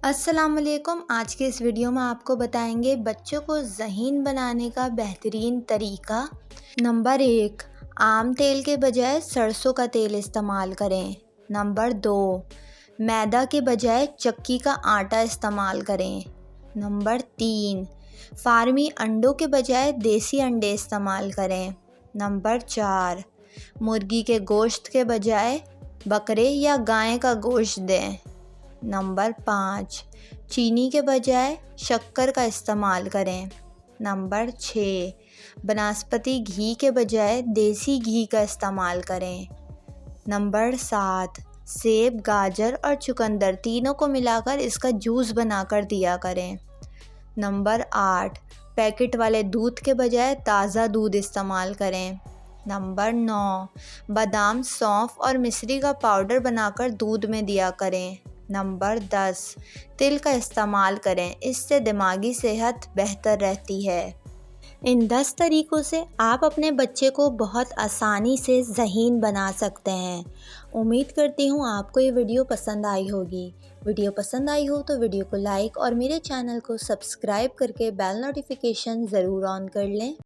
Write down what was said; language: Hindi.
अस्सलाम वालेकुम। आज के इस वीडियो में आपको बताएंगे बच्चों को ज़हीन बनाने का बेहतरीन तरीका। नंबर 1, आम तेल के बजाय सरसों का तेल इस्तेमाल करें। नंबर 2, मैदा के बजाय चक्की का आटा इस्तेमाल करें। नंबर 3, फार्मी अंडों के बजाय देसी अंडे इस्तेमाल करें। नंबर 4, मुर्गी के गोश्त के बजाय बकरे या गाय का गोश्त दें। नंबर 5, चीनी के बजाय शक्कर का इस्तेमाल करें। नंबर 6, बनस्पति घी के बजाय देसी घी का इस्तेमाल करें। नंबर 7, सेब, गाजर और चुकंदर तीनों को मिलाकर इसका जूस बनाकर दिया करें। नंबर 8, पैकेट वाले दूध के बजाय ताज़ा दूध इस्तेमाल करें। नंबर 9, बादाम, सौंफ और मिश्री का पाउडर बनाकर दूध में दिया करें। नंबर 10, तिल का इस्तेमाल करें, इससे दिमागी सेहत बेहतर रहती है। इन 10 तरीक़ों से आप अपने बच्चे को बहुत आसानी से ज़हीन बना सकते हैं। उम्मीद करती हूँ आपको ये वीडियो पसंद आई होगी। वीडियो पसंद आई हो तो वीडियो को लाइक और मेरे चैनल को सब्सक्राइब करके बेल नोटिफिकेशन ज़रूर ऑन कर लें।